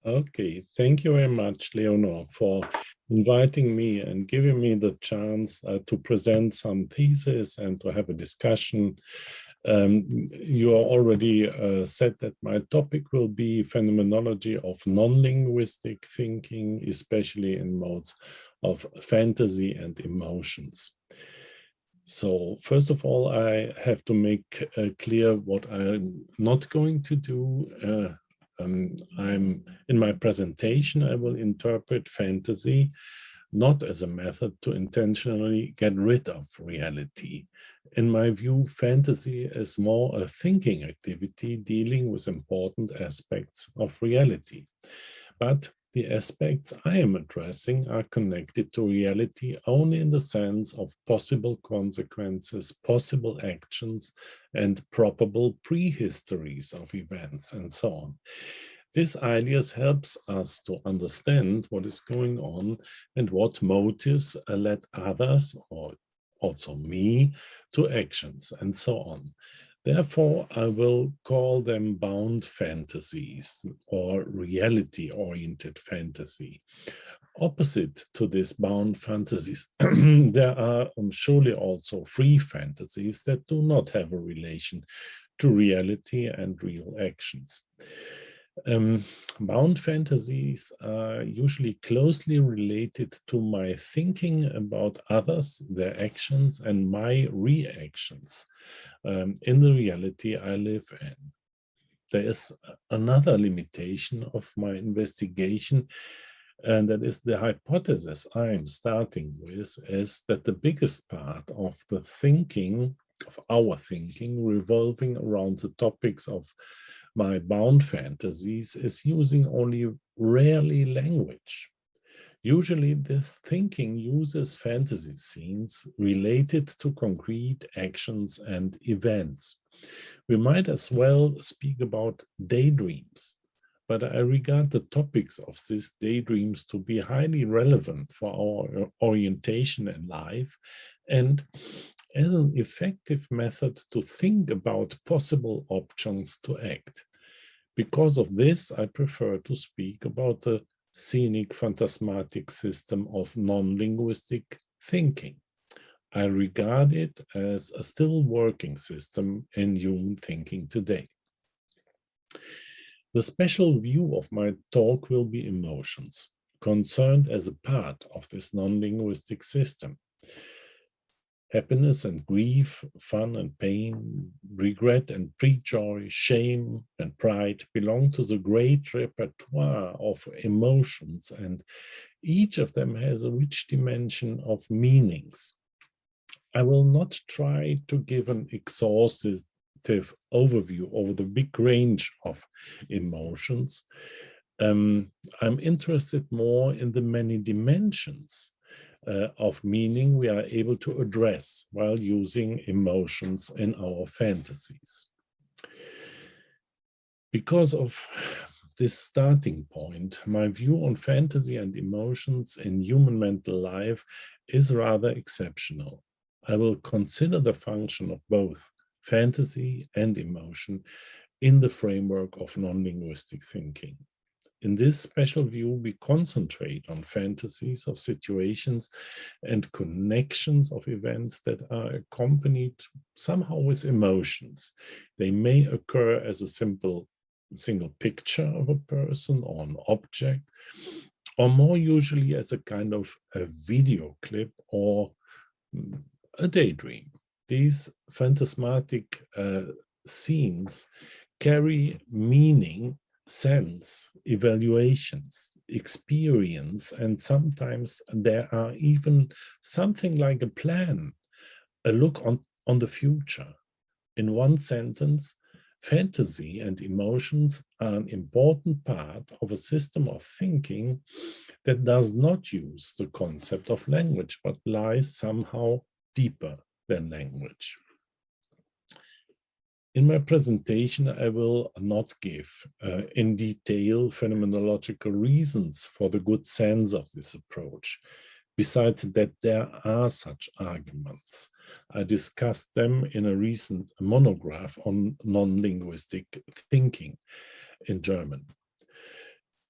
Okay, thank you very much, Leonor, for inviting me and giving me the chance to present some thesis and to have a discussion. You already said that my topic will be phenomenology of non-linguistic thinking, especially in modes of fantasy and emotions. So first of all, I have to make clear what I'm not going to do. In my presentation, I will interpret fantasy not as a method to intentionally get rid of reality. In my view, fantasy is more a thinking activity dealing with important aspects of reality. But the aspects I am addressing are connected to reality only in the sense of possible consequences, possible actions, and probable prehistories of events, and so on. This idea helps us to understand what is going on and what motives led others, or also me, to actions, and so on. Therefore, I will call them bound fantasies or reality-oriented fantasy. Opposite to these bound fantasies, there are surely also free fantasies that do not have a relation to reality and real actions. Bound fantasies are usually closely related to my thinking about others, their actions, and my reactions in the reality I live in. There is another limitation of my investigation, and that is the hypothesis I'm starting with, is that the biggest part of the thinking, of our thinking, revolving around the topics of my bound fantasies is using only rarely language. Usually this thinking uses fantasy scenes related to concrete actions and events. We might as well speak about daydreams, but I regard the topics of these daydreams to be highly relevant for our orientation in life and as an effective method to think about possible options to act. Because of this, I prefer to speak about the scenic phantasmatic system of non-linguistic thinking. I regard it as a still working system in human thinking today. The special view of my talk will be emotions, concerned as a part of this non-linguistic system. Happiness and grief, fun and pain, regret and pre-joy, shame and pride belong to the great repertoire of emotions, and each of them has a rich dimension of meanings. I will not try to give an exhaustive overview over the big range of emotions. I'm interested more in the many dimensions of meaning we are able to address while using emotions in our fantasies. Because of this starting point, my view on fantasy and emotions in human mental life is rather exceptional. I will consider the function of both fantasy and emotion in the framework of non-linguistic thinking. In this special view, we concentrate on fantasies of situations and connections of events that are accompanied somehow with emotions. They may occur as a single picture of a person or an object, or more usually as a kind of a video clip or a daydream. These phantasmatic scenes carry meaning, sense, evaluations, experience, and sometimes there are even something like a plan, a look on the future. In one sentence, fantasy and emotions are an important part of a system of thinking that does not use the concept of language, but lies somehow deeper than language. In my presentation, I will not give in detail phenomenological reasons for the good sense of this approach. Besides that, there are such arguments. I discussed them in a recent monograph on non-linguistic thinking in German.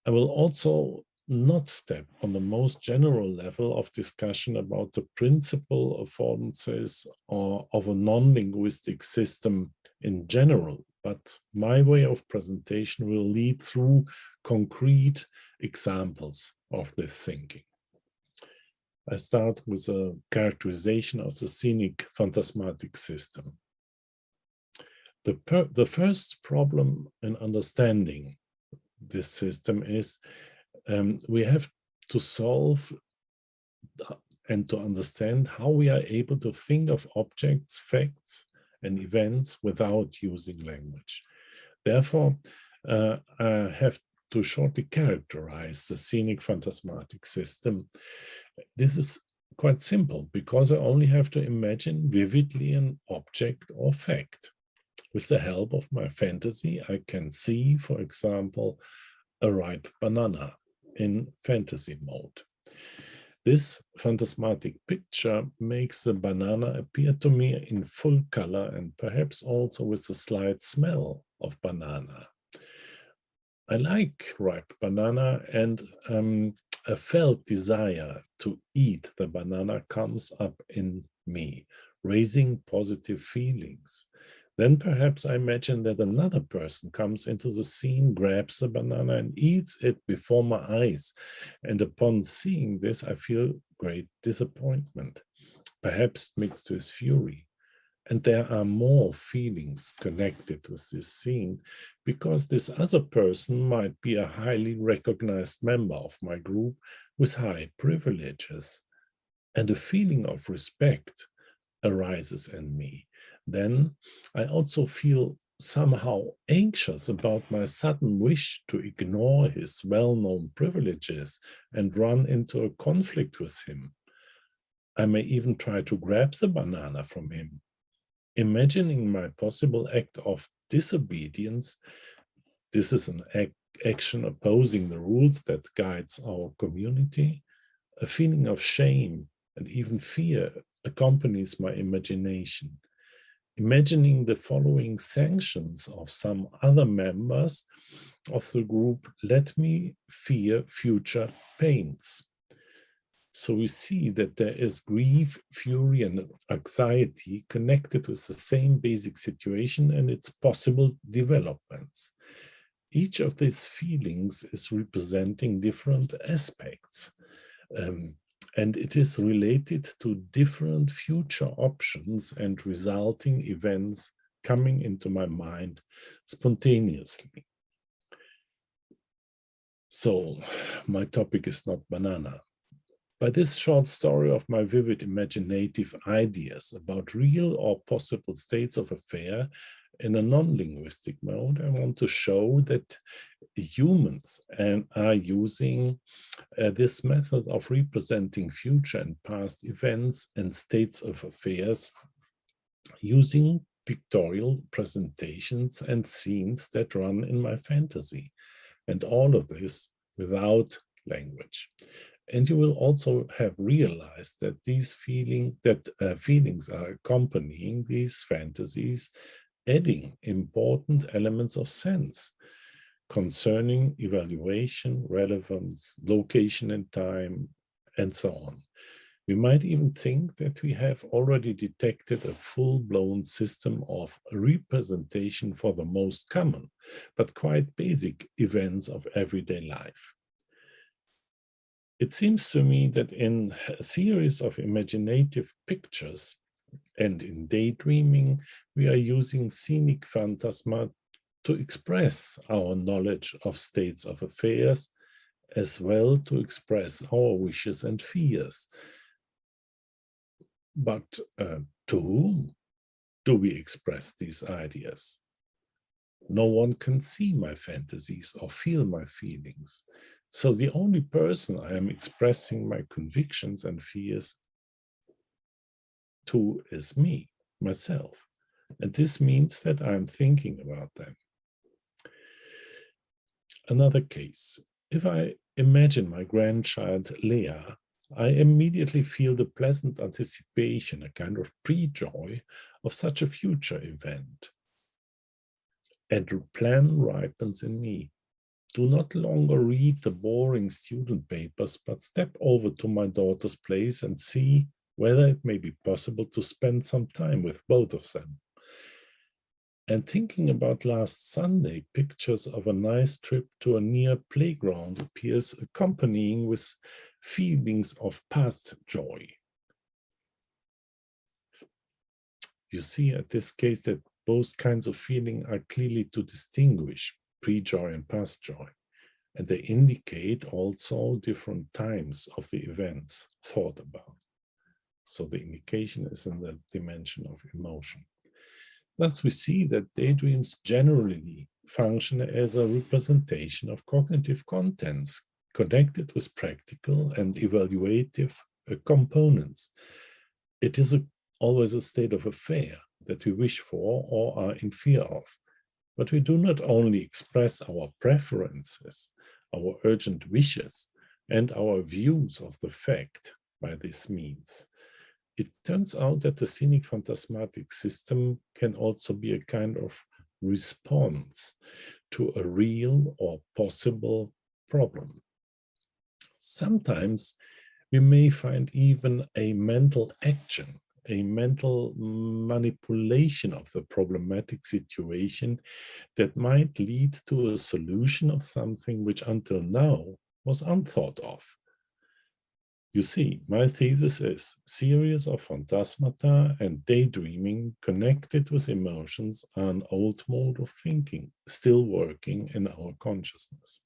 I will also not step on the most general level of discussion about the principal affordances or of a non-linguistic system in general, but my way of presentation will lead through concrete examples of this thinking. I start with a characterization of the scenic phantasmatic system. The first problem in understanding this system is we have to solve and to understand how we are able to think of objects, facts, and events without using language. Therefore, I have to shortly characterize the scenic phantasmatic system. This is quite simple because I only have to imagine vividly an object or fact. With the help of my fantasy, I can see, for example, a ripe banana in fantasy mode. This phantasmatic picture makes the banana appear to me in full color and perhaps also with a slight smell of banana. I like ripe banana, and a felt desire to eat the banana comes up in me, raising positive feelings. Then perhaps I imagine that another person comes into the scene, grabs the banana and eats it before my eyes. And upon seeing this, I feel great disappointment, perhaps mixed with fury. And there are more feelings connected with this scene because this other person might be a highly recognized member of my group with high privileges. And a feeling of respect arises in me. Then I also feel somehow anxious about my sudden wish to ignore his well-known privileges and run into a conflict with him. I may even try to grab the banana from him. Imagining my possible act of disobedience, this is an action opposing the rules that guides our community. A feeling of shame and even fear accompanies my imagination. Imagining the following sanctions of some other members of the group let me fear future pains. So we see that there is grief, fury, and anxiety connected with the same basic situation and its possible developments. Each of these feelings is representing different aspects. And it is related to different future options and resulting events coming into my mind spontaneously. So, my topic is not banana. By this short story of my vivid imaginative ideas about real or possible states of affair in a non-linguistic mode, I want to show that humans are using this method of representing future and past events and states of affairs using pictorial presentations and scenes that run in my fantasy, and all of this without language. And you will also have realized that these feelings are accompanying these fantasies, adding important elements of sense concerning evaluation, relevance, location and time, and so on. We might even think that we have already detected a full-blown system of representation for the most common, but quite basic events of everyday life. It seems to me that in a series of imaginative pictures and in daydreaming, we are using scenic phantasma to express our knowledge of states of affairs, as well to express our wishes and fears. But to whom do we express these ideas? No one can see my fantasies or feel my feelings. So the only person I am expressing my convictions and fears to is me, myself. And this means that I am thinking about them. Another case, if I imagine my grandchild Leah, I immediately feel the pleasant anticipation, a kind of pre-joy of such a future event. And the plan ripens in me. do not longer read the boring student papers, but step over to my daughter's place and see whether it may be possible to spend some time with both of them. And thinking about last Sunday, pictures of a nice trip to a near playground appears, accompanying with feelings of past joy. You see at this case that both kinds of feeling are clearly to distinguish, pre-joy and past joy. And they indicate also different times of the events thought about. So the indication is in the dimension of emotion. Thus, we see that daydreams generally function as a representation of cognitive contents connected with practical and evaluative components. It is always a state of affair that we wish for or are in fear of. But we do not only express our preferences, our urgent wishes, and our views of the fact by this means. It turns out that the scenic phantasmatic system can also be a kind of response to a real or possible problem. Sometimes we may find even a mental action, a mental manipulation of the problematic situation that might lead to a solution of something which until now was unthought of. You see, my thesis is series of phantasmata and daydreaming connected with emotions are an old mode of thinking, still working in our consciousness.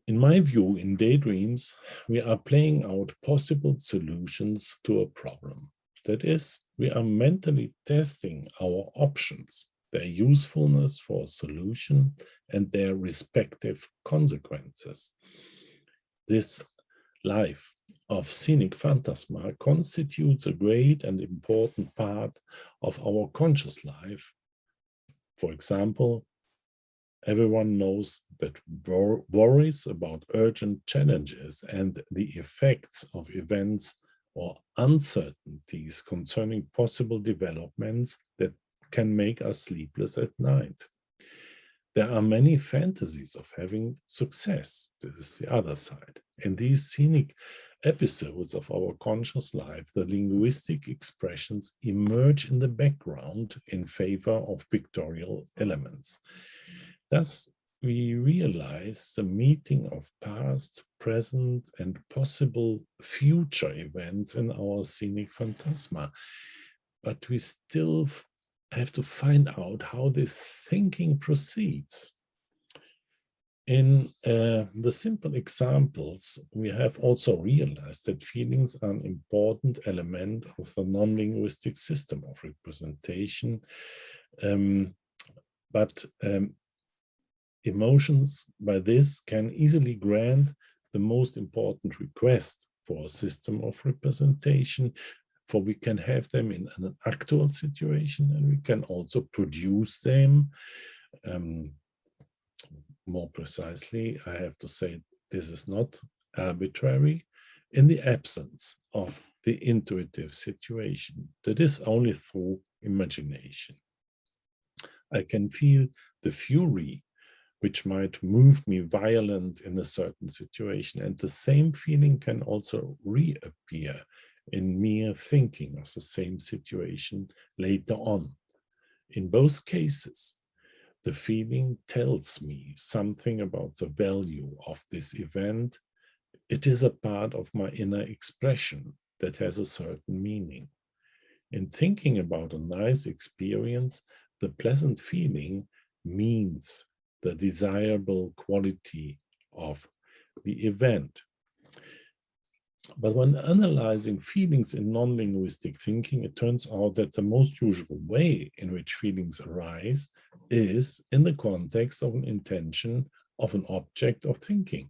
In my view, in daydreams, we are playing out possible solutions to a problem. That is, we are mentally testing our options, their usefulness for a solution, and their respective consequences. This life of scenic phantasma constitutes a great and important part of our conscious life. For example, everyone knows that worries about urgent challenges and the effects of events or uncertainties concerning possible developments that can make us sleepless at night. There are many fantasies of having success. This is the other side. In these scenic episodes of our conscious life, the linguistic expressions emerge in the background in favor of pictorial elements. Thus, we realize the meeting of past, present, and possible future events in our scenic phantasma. But we still have to find out how this thinking proceeds. In the simple examples, we have also realized that feelings are an important element of the non-linguistic system of representation, but emotions by this can easily grant the most important request for a system of representation, for we can have them in an actual situation and we can also produce them. More precisely, I have to say this is not arbitrary in the absence of the intuitive situation. That is only through imagination. I can feel the fury which might move me violent in a certain situation, and the same feeling can also reappear in mere thinking of the same situation later on. In both cases, the feeling tells me something about the value of this event. It is a part of my inner expression that has a certain meaning. In thinking about a nice experience, the pleasant feeling means the desirable quality of the event. But when analyzing feelings in non-linguistic thinking, it turns out that the most usual way in which feelings arise is in the context of an intention of an object of thinking.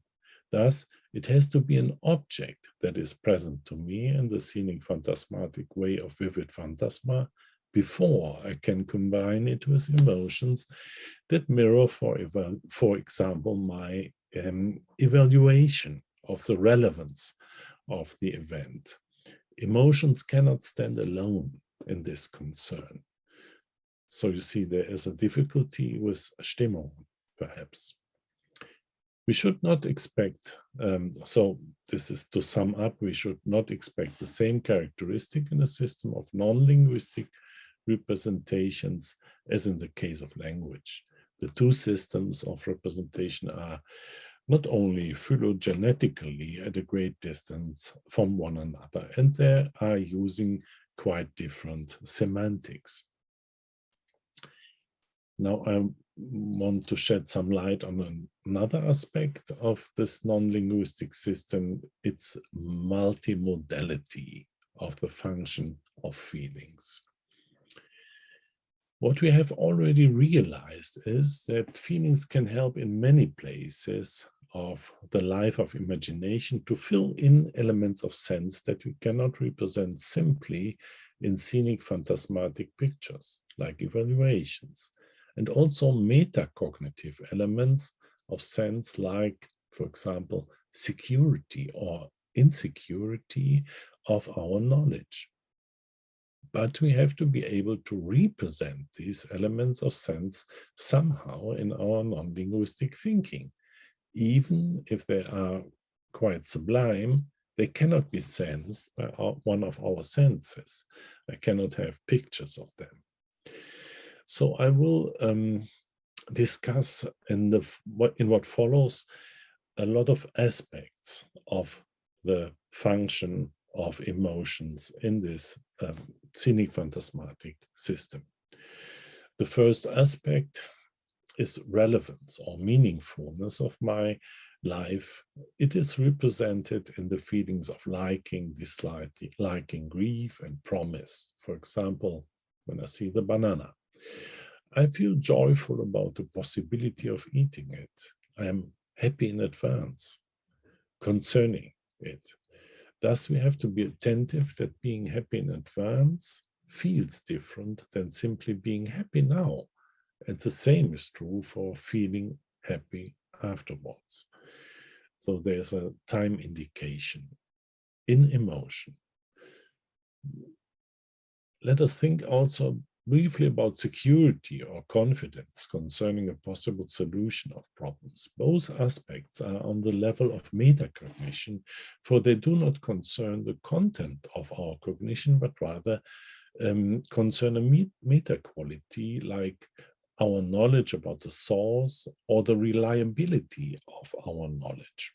Thus, it has to be an object that is present to me in the scenic phantasmatic way of vivid phantasma before I can combine it with emotions that mirror, for example, my evaluation of the relevance of the event. Emotions cannot stand alone in this concern. So you see, there is a difficulty with Stimmung. perhaps. We should not expect, so this is to sum up, we should not expect the same characteristic in a system of non-linguistic representations as in the case of language. The two systems of representation are not only phylogenetically at a great distance from one another, and they are using quite different semantics. Now I want to shed some light on another aspect of this non-linguistic system. It's multimodality of the function of feelings. What we have already realized is that feelings can help in many places of the life of imagination to fill in elements of sense that we cannot represent simply in scenic phantasmatic pictures, like evaluations, and also metacognitive elements of sense, like, for example, security or insecurity of our knowledge. But we have to be able to represent these elements of sense somehow in our non-linguistic thinking. Even if they are quite sublime, they cannot be sensed by one of our senses. I cannot have pictures of them. So I will discuss in what follows a lot of aspects of the function of emotions in this scenic phantasmatic system. The first aspect is relevance or meaningfulness of my life. It is represented in the feelings of liking, disliking, grief, and promise. For example, when I see the banana, I feel joyful about the possibility of eating it. I am happy in advance concerning it. Thus, we have to be attentive that being happy in advance feels different than simply being happy now. And the same is true for feeling happy afterwards. So there's a time indication in emotion. Let us think also briefly about security or confidence concerning a possible solution of problems. Both aspects are on the level of metacognition, for they do not concern the content of our cognition, but rather concern a meta quality, like our knowledge about the source or the reliability of our knowledge.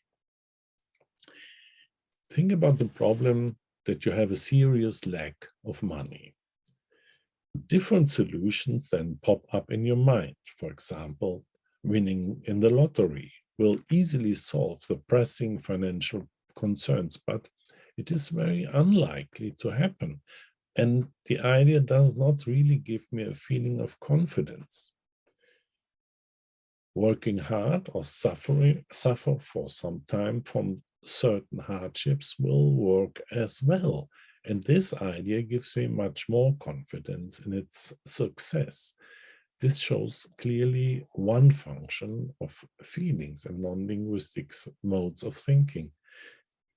Think about the problem that you have a serious lack of money. Different solutions then pop up in your mind. For example, winning in the lottery will easily solve the pressing financial concerns, but it is very unlikely to happen. And the idea does not really give me a feeling of confidence. Working hard or suffer for some time from certain hardships will work as well. And this idea gives me much more confidence in its success. This shows clearly one function of feelings and non-linguistic modes of thinking.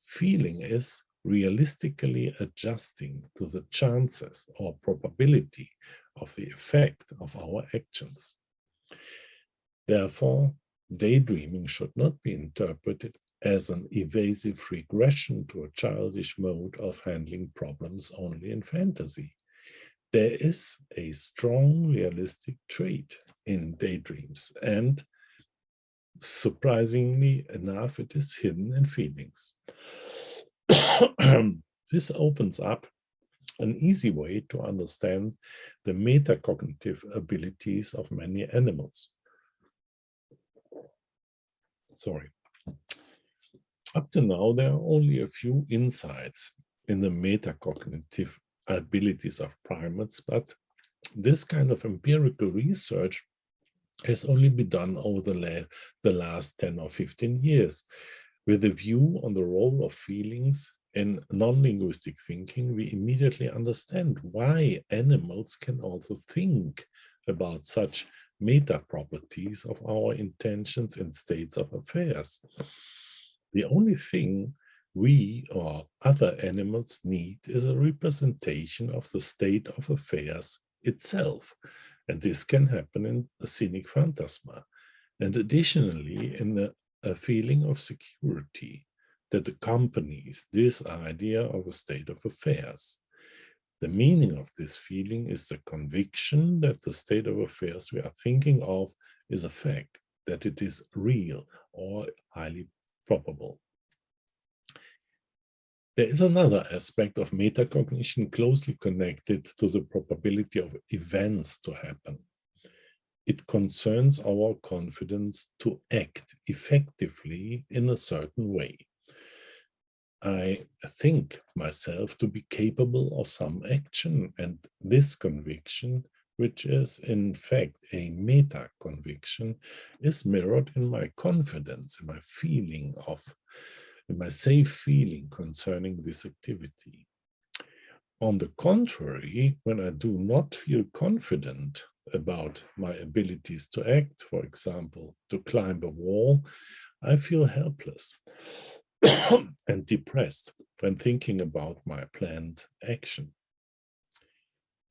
Feeling is realistically adjusting to the chances or probability of the effect of our actions. Therefore, daydreaming should not be interpreted as an evasive regression to a childish mode of handling problems only in fantasy. There is a strong realistic trait in daydreams, and surprisingly enough, it is hidden in feelings. This opens up an easy way to understand the metacognitive abilities of many animals. Sorry. Up to now, there are only a few insights in the metacognitive abilities of primates, but this kind of empirical research has only been done over the last 10 or 15 years. With a view on the role of feelings in non-linguistic thinking, we immediately understand why animals can also think about such meta-properties of our intentions and states of affairs. The only thing we or other animals need is a representation of the state of affairs itself. And this can happen in a scenic phantasma. and additionally in a feeling of security that accompanies this idea of a state of affairs. The meaning of this feeling is the conviction that the state of affairs we are thinking of is a fact, that it is real or highly probable. There is another aspect of metacognition closely connected to the probability of events to happen. It concerns our confidence to act effectively in a certain way. I think myself to be capable of some action, and this conviction, which is in fact a meta-conviction, is mirrored in my confidence, in my feeling of, in my safe feeling concerning this activity. On the contrary, when I do not feel confident about my abilities to act, for example, to climb a wall, I feel helpless and depressed when thinking about my planned action.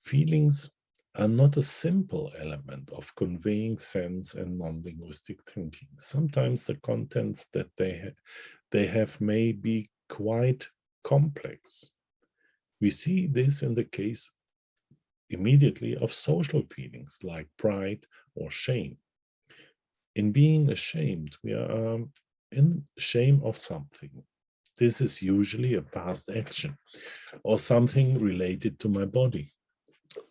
Feelings are not a simple element of conveying sense and non-linguistic thinking. Sometimes the contents that they have may be quite complex. We see this in the case immediately of social feelings like pride or shame. In being ashamed, we are in shame of something. This is usually a past action or something related to my body.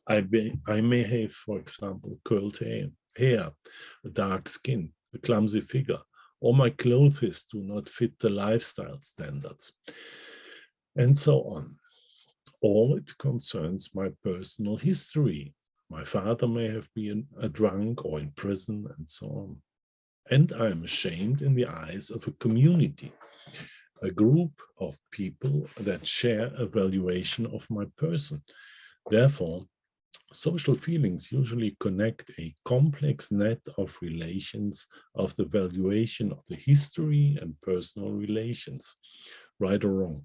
I may have, for example, curled hair, a dark skin, a clumsy figure, or my clothes do not fit the lifestyle standards, and so on. Or it concerns my personal history. My father may have been a drunk or in prison, and so on. And I am ashamed in the eyes of a community, a group of people that share a valuation of my person. Therefore, social feelings usually connect a complex net of relations of the valuation of the history and personal relations, right or wrong.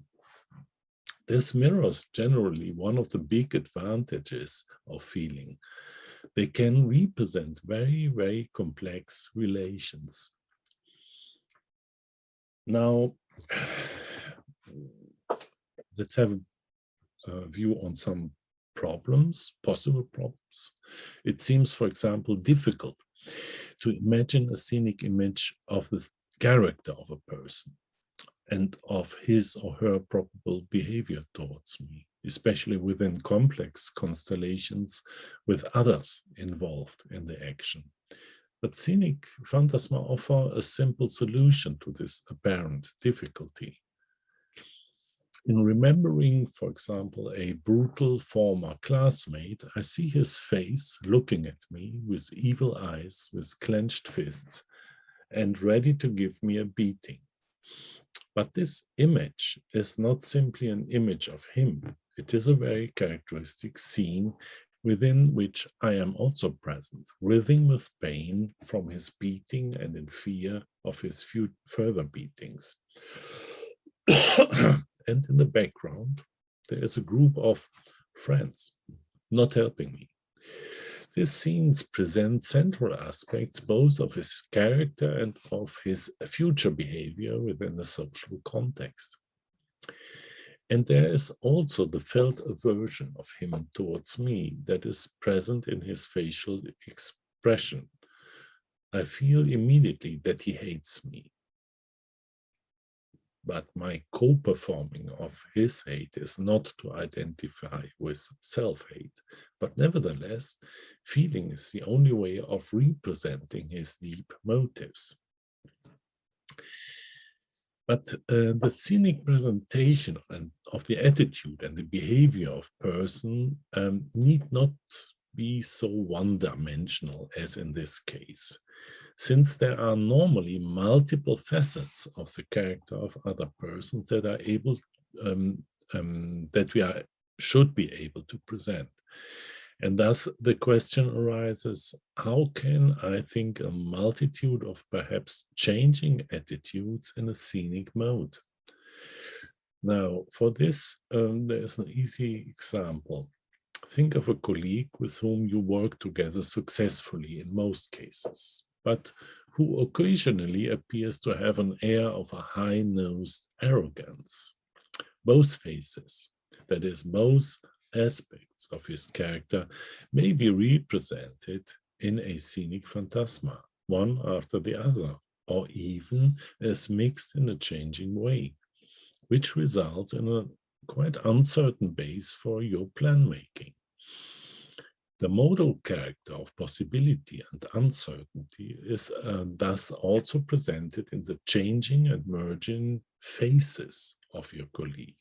This mirrors generally one of the big advantages of feeling. They can represent very, very complex relations. Now, let's have a view on some problems, possible problems. It seems, for example, difficult to imagine a scenic image of the character of a person and of his or her probable behavior towards me, especially within complex constellations with others involved in the action. But scenic phantasma offer a simple solution to this apparent difficulty. In remembering, for example, a brutal former classmate, I see his face looking at me with evil eyes, with clenched fists, and ready to give me a beating. But this image is not simply an image of him. It is a very characteristic scene within which I am also present, writhing with pain from his beating and in fear of his further beatings. And in the background, there is a group of friends not helping me. These scenes present central aspects both of his character and of his future behavior within a social context. And there is also the felt aversion of him towards me that is present in his facial expression. I feel immediately that he hates me. But my co-performing of his hate is not to identify with self-hate, but nevertheless, feeling is the only way of representing his deep motives. But the scenic presentation of the attitude and the behavior of person need not be so one-dimensional as in this case, since there are normally multiple facets of the character of other persons that are able, should be able to present. And thus the question arises, how can I think a multitude of perhaps changing attitudes in a scenic mode? Now, for this, there is an easy example. Think of a colleague with whom you work together successfully in most cases, but who occasionally appears to have an air of a high-nosed arrogance. Both faces, that is, both aspects of his character, may be represented in a scenic phantasma, one after the other, or even as mixed in a changing way, which results in a quite uncertain base for your plan making. The modal character of possibility and uncertainty is thus also presented in the changing and merging faces of your colleague.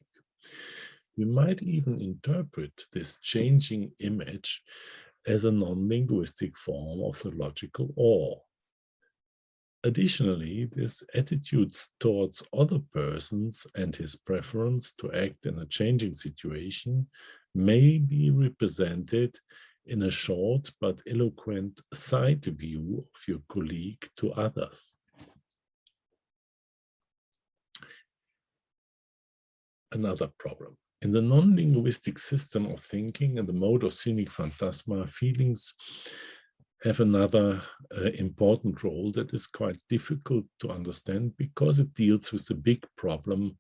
We might even interpret this changing image as a non-linguistic form of the logical awe. Additionally, this attitude towards other persons and his preference to act in a changing situation may be represented in a short but eloquent side view of your colleague to others. Another problem. In the non-linguistic system of thinking and the mode of scenic phantasma, feelings have another important role that is quite difficult to understand because it deals with the big problem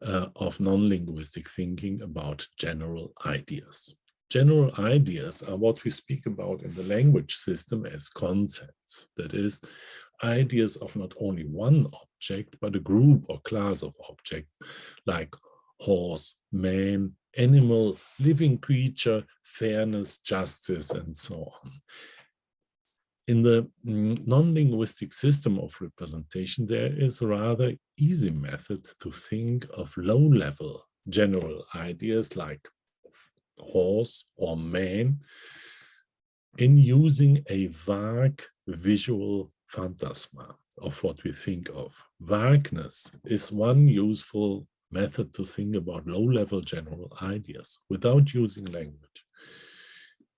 of non-linguistic thinking about general ideas. General ideas are what we speak about in the language system as concepts, that is, ideas of not only one object, but a group or class of objects like horse, man, animal, living creature, fairness, justice, and so on. In the non-linguistic system of representation, there is a rather easy method to think of low-level general ideas like horse or man in using a vague visual phantasma of what we think of. Vagueness is one useful method to think about low-level general ideas without using language.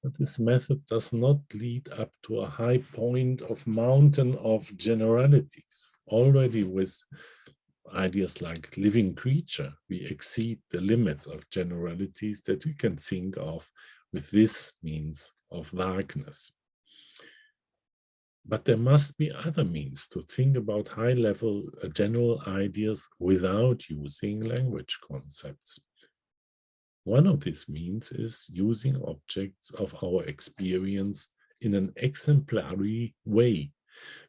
But this method does not lead up to a high point of mountain of generalities. Already with ideas like living creature, we exceed the limits of generalities that we can think of with this means of vagueness. But there must be other means to think about high-level general ideas without using language concepts. One of these means is using objects of our experience in an exemplary way.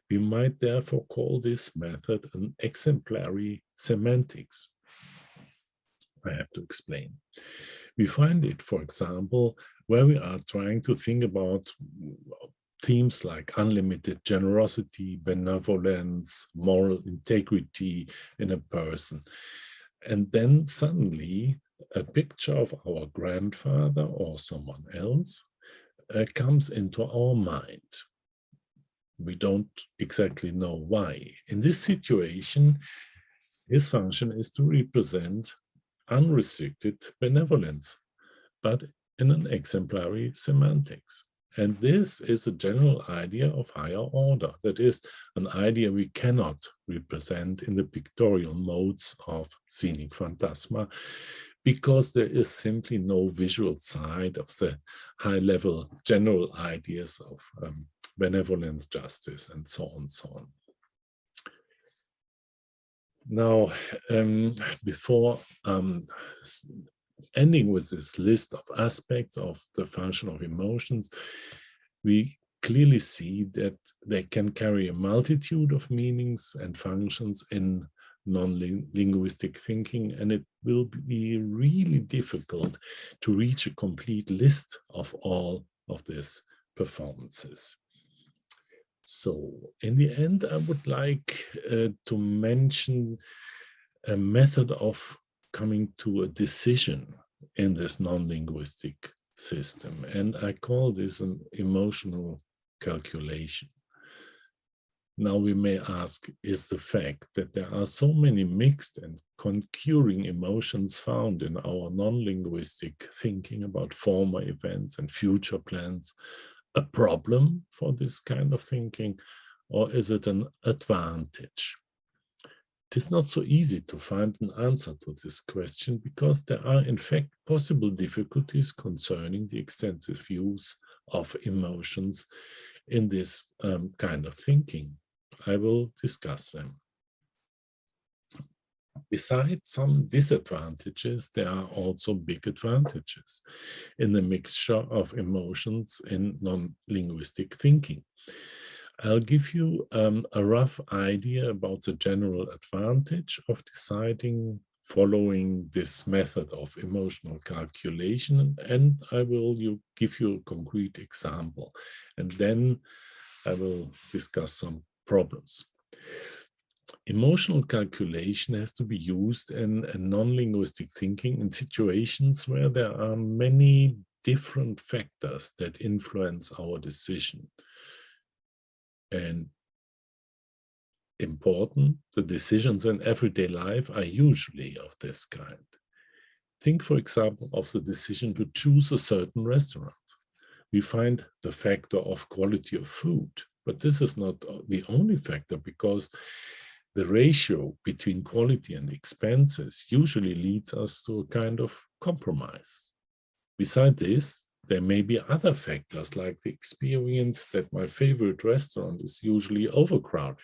We might therefore call this method an exemplary semantics. I have to explain. We find it, for example, where we are trying to think about themes like unlimited generosity, benevolence, moral integrity in a person. And then suddenly a picture of our grandfather or someone else comes into our mind. We don't exactly know why. In this situation, his function is to represent unrestricted benevolence, but in an exemplary semantics. And this is a general idea of higher order. That is an idea we cannot represent in the pictorial modes of scenic phantasma, because there is simply no visual side of the high-level general ideas of benevolence, justice, and so on, so on. Now, before ending with this list of aspects of the function of emotions, we clearly see that they can carry a multitude of meanings and functions in non-linguistic thinking, and it will be really difficult to reach a complete list of all of these performances. So in the end, I would like to mention a method of coming to a decision in this non-linguistic system, and I call this an emotional calculation. Now we may ask, is the fact that there are so many mixed and concurring emotions found in our non-linguistic thinking about former events and future plans a problem for this kind of thinking, or is it an advantage? It is not so easy to find an answer to this question because there are in fact possible difficulties concerning the extensive use of emotions in this kind of thinking. I will discuss them. Besides some disadvantages, there are also big advantages in the mixture of emotions in non-linguistic thinking. I'll give you a rough idea about the general advantage of deciding following this method of emotional calculation, and I will give you a concrete example, and then I will discuss some problems. Emotional calculation has to be used in non-linguistic thinking in situations where there are many different factors that influence our decision. And important, the decisions in everyday life are usually of this kind. Think, for example, of the decision to choose a certain restaurant. We find the factor of quality of food, but this is not the only factor, because the ratio between quality and expenses usually leads us to a kind of compromise. Besides this, there may be other factors like the experience that my favorite restaurant is usually overcrowded.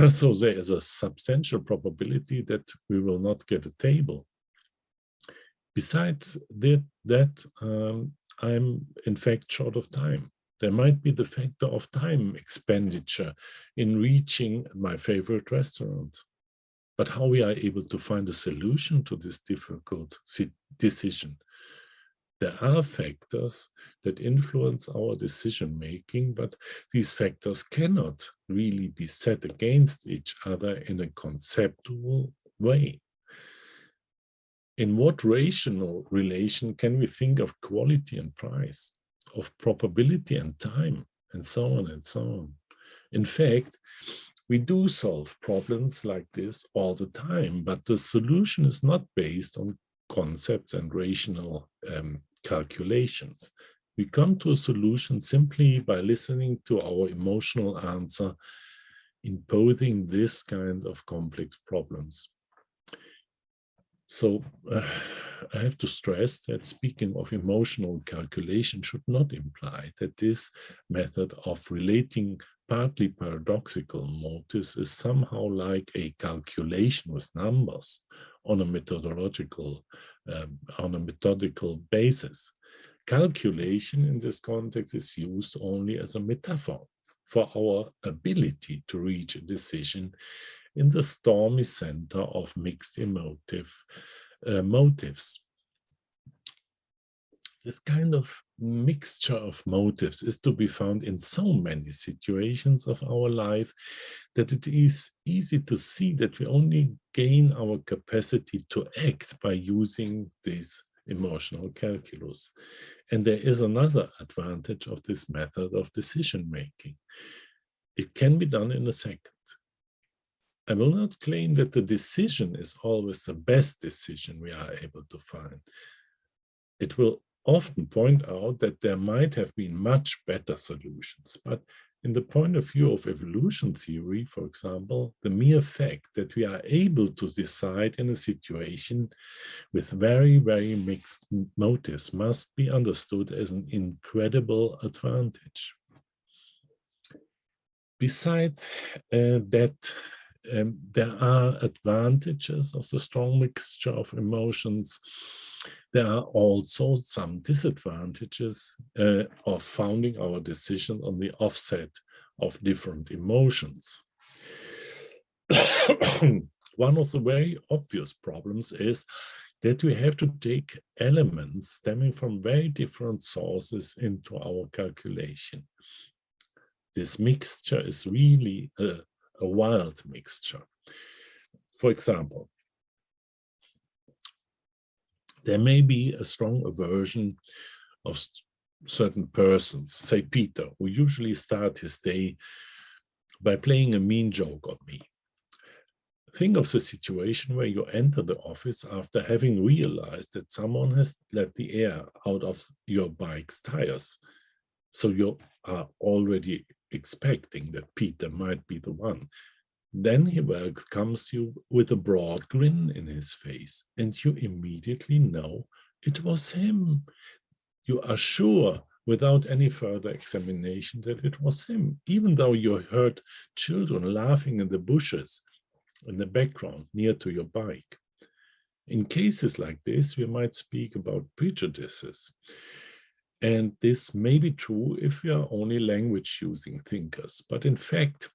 So there is a substantial probability that we will not get a table. Besides that, I'm in fact short of time. There might be the factor of time expenditure in reaching my favorite restaurant. But how we are able to find a solution to this difficult decision? There are factors that influence our decision-making, but these factors cannot really be set against each other in a conceptual way. In what rational relation can we think of quality and price, of probability and time, and so on and so on? In fact, we do solve problems like this all the time, but the solution is not based on concepts and rational calculations. We come to a solution simply by listening to our emotional answer, imposing this kind of complex problems. So I have to stress that speaking of emotional calculation should not imply that this method of relating partly paradoxical motives is somehow like a calculation with numbers on a methodological basis. Calculation in this context is used only as a metaphor for our ability to reach a decision in the stormy center of mixed motives. This kind of mixture of motives is to be found in so many situations of our life that it is easy to see that we only gain our capacity to act by using this emotional calculus. And there is another advantage of this method of decision making. It can be done in a second. I will not claim that the decision is always the best decision we are able to find. It will often point out that there might have been much better solutions, but in the point of view of evolution theory, for example, the mere fact that we are able to decide in a situation with very, very mixed motives must be understood as an incredible advantage. Besides that, there are advantages of the strong mixture of emotions. There are also some disadvantages of founding our decision on the offset of different emotions. One of the very obvious problems is that we have to take elements stemming from very different sources into our calculation. This mixture is really a wild mixture. For example, there may be a strong aversion of certain persons, say Peter, who usually starts his day by playing a mean joke on me. Think of the situation where you enter the office after having realized that someone has let the air out of your bike's tires. So you are already expecting that Peter might be the one. Then he welcomes you with a broad grin in his face, and you immediately know it was him. You are sure without any further examination that it was him, even though you heard children laughing in the bushes in the background near to your bike. In cases like this, we might speak about prejudices. And this may be true if we are only language-using thinkers, but in fact,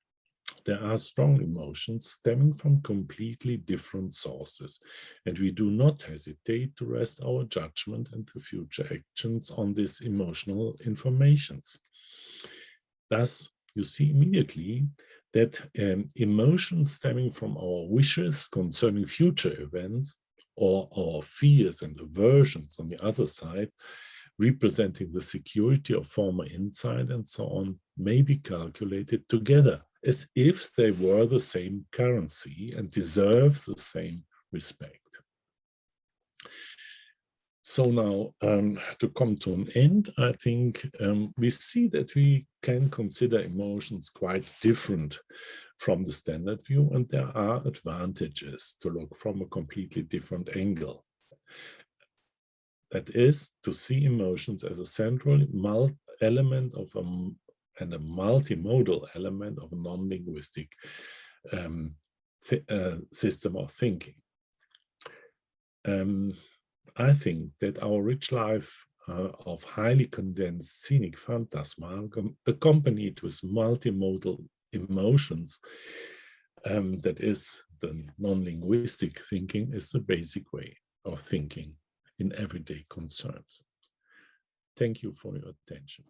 there are strong emotions stemming from completely different sources, and we do not hesitate to rest our judgment and the future actions on these emotional informations. Thus, you see immediately that emotions stemming from our wishes concerning future events, or our fears and aversions on the other side, representing the security of former insight and so on, may be calculated together as if they were the same currency and deserve the same respect. So now, to come to an end, I think we see that we can consider emotions quite different from the standard view, and there are advantages to look from a completely different angle. That is, to see emotions as a central element of and a multimodal element of a non-linguistic system of thinking. I think that our rich life of highly condensed scenic phantasma, accompanied with multimodal emotions, that is the non-linguistic thinking, is the basic way of thinking in everyday concerns. Thank you for your attention.